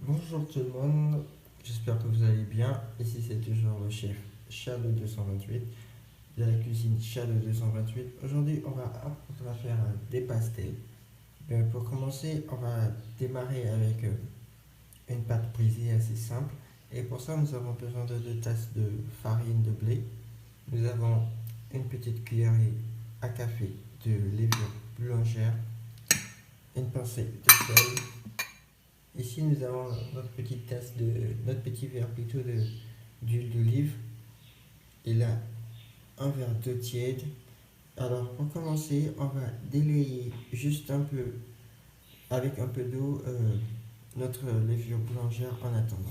Bonjour tout le monde, j'espère que vous allez bien. Ici c'est toujours le chef Shadow 228 de la cuisine Shadow 228. Aujourd'hui on va faire des pastels. Pour commencer, on va démarrer avec une pâte brisée assez simple. Et pour ça, nous avons besoin de 2 tasses de farine de blé. Nous avons une petite cuillerée à café de levure boulangère, une pincée de sel. Ici, nous avons notre petit verre plutôt d'huile d'olive. Et là, un verre d'eau tiède. Alors, pour commencer, on va délayer juste un peu, avec un peu d'eau, notre levure boulangère en attendant.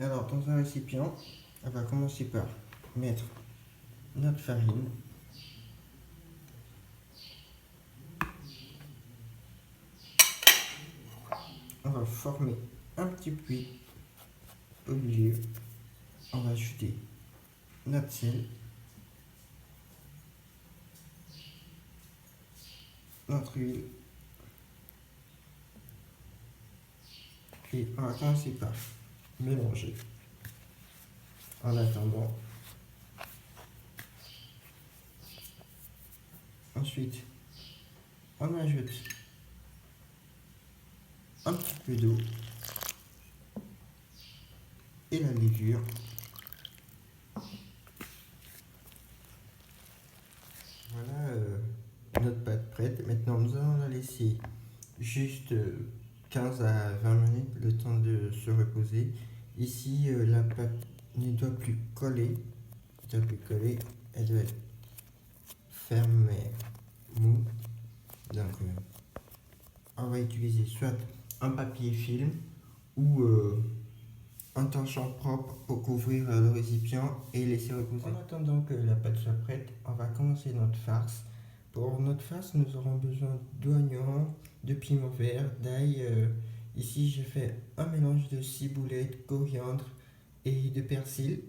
Alors, dans un récipient, on va commencer par mettre notre farine. On va former un petit puits au milieu. On va ajouter notre sel, notre huile. Et on va commencer par mélanger. En attendant, ensuite, on ajoute un petit peu d'eau et la levure. Voilà notre pâte prête. Maintenant, nous allons la laisser juste 15 à 20 minutes, le temps de se reposer. Ici, la pâte ne doit plus coller. Elle doit être ferme et mou. Donc, on va utiliser soit un papier film ou un torchon propre pour couvrir le récipient et laisser reposer. En attendant que la pâte soit prête, on va commencer notre farce. Pour notre farce, nous aurons besoin d'oignons, de piment vert, d'ail. Ici, j'ai fait un mélange de ciboulette, coriandre et de persil.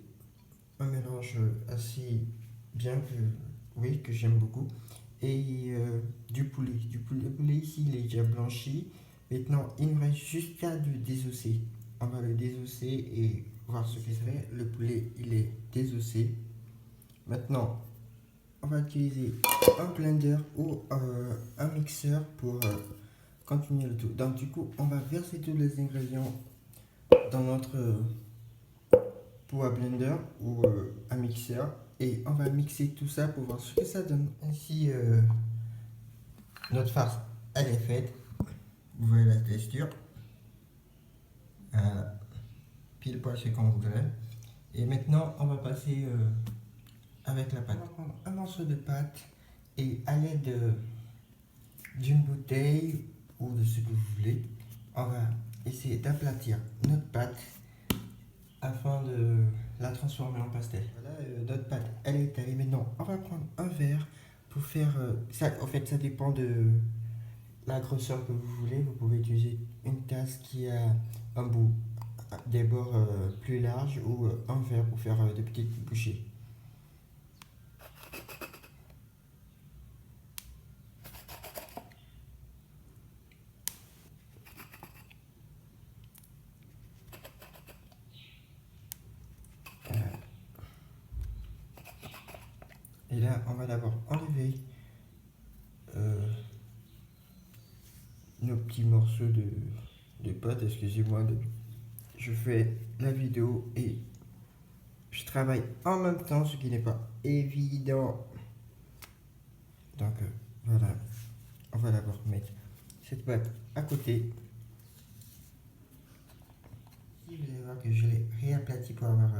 Un mélange assez bien que j'aime beaucoup. Et du poulet. Le poulet ici, il est déjà blanchi. Maintenant, il me reste juste à le désosser. On va le désosser et voir ce qu'il fait. Le poulet, il est désossé. Maintenant, on va utiliser un blender ou un mixeur pour continuer le tout. Donc, du coup, on va verser tous les ingrédients dans notre pot à blender ou un mixeur et on va mixer tout ça pour voir ce que ça donne. Ainsi, notre farce, elle est faite. Vous voyez la texture. Pile poil ce qu'on voudrait. Et maintenant, on va passer avec la pâte. On va prendre un morceau de pâte et à l'aide d'une bouteille ou de ce que vous voulez, on va essayer d'aplatir notre pâte afin de la transformer en pastel. Voilà, notre pâte, elle est taillée. Maintenant, on va prendre un verre pour faire ça. En fait, ça dépend de la grosseur que vous voulez. Vous pouvez utiliser une tasse qui a un bout des bords plus larges ou un verre pour faire des petites bouchées. Et là, on va d'abord enlever nos petits morceaux de pâte. Excusez-moi, je fais la vidéo et je travaille en même temps, ce qui n'est pas évident. Donc voilà, on va d'abord mettre cette pâte à côté. Ici, vous allez voir que je l'ai réaplati pour avoir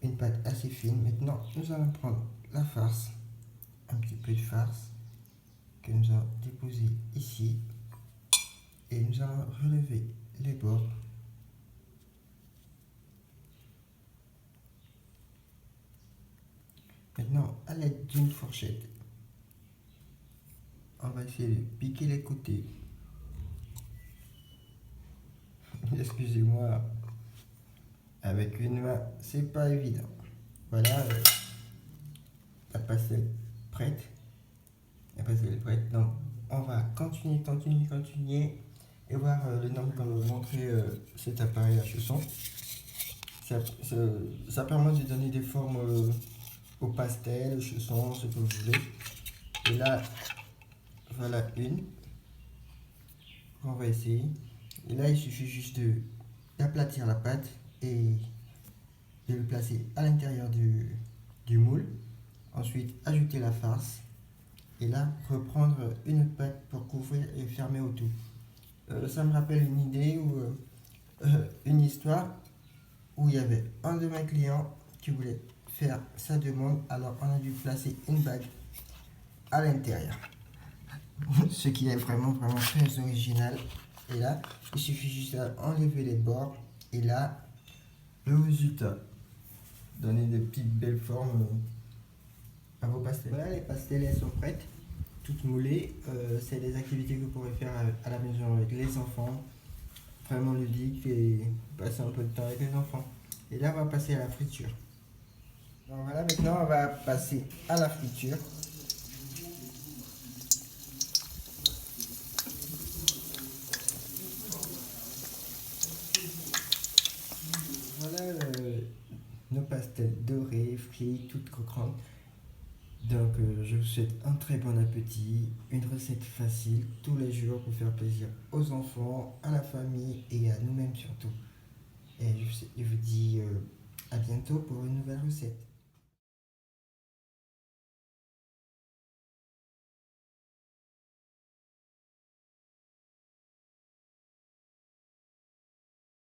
une pâte assez fine. Maintenant, nous allons prendre la farce, un petit peu de farce que nous allons déposer ici et nous allons relever les bords. Maintenant, à l'aide d'une fourchette, on va essayer de piquer les côtés. Excusez-moi, avec une main, c'est pas évident. Voilà, la pastèque prête. La pastèque est prête. Donc, on va continuer et voir le nombre qu'on va montrer cet appareil à chaussons. Ça permet de donner des formes au pastel, aux chaussons, ce que vous voulez. Et là, voilà une. On va essayer. Et là, il suffit juste d'aplatir la pâte et de le placer à l'intérieur du moule. Ensuite, ajouter la farce. Et là, reprendre une autre pâte pour couvrir et fermer autour. Ça me rappelle une idée ou une histoire où il y avait un de mes clients qui voulait faire sa demande. Alors, on a dû placer une bague à l'intérieur. Ce qui est vraiment très original. Et là, il suffit juste d'enlever les bords. Et là, le résultat. Donner de petites belles formes à vos pastels. Voilà, les pastels elles sont prêtes, toutes moulées. C'est des activités que vous pourrez faire à la maison avec les enfants. Vraiment ludique et passer un peu de temps avec les enfants. Et là, on va passer à la friture. Donc voilà, maintenant, on va passer à la friture. Voilà nos pastels dorés, frits, toutes croquantes. Donc je vous souhaite un très bon appétit, une recette facile tous les jours pour faire plaisir aux enfants, à la famille et à nous-mêmes surtout. Et je vous dis à bientôt pour une nouvelle recette.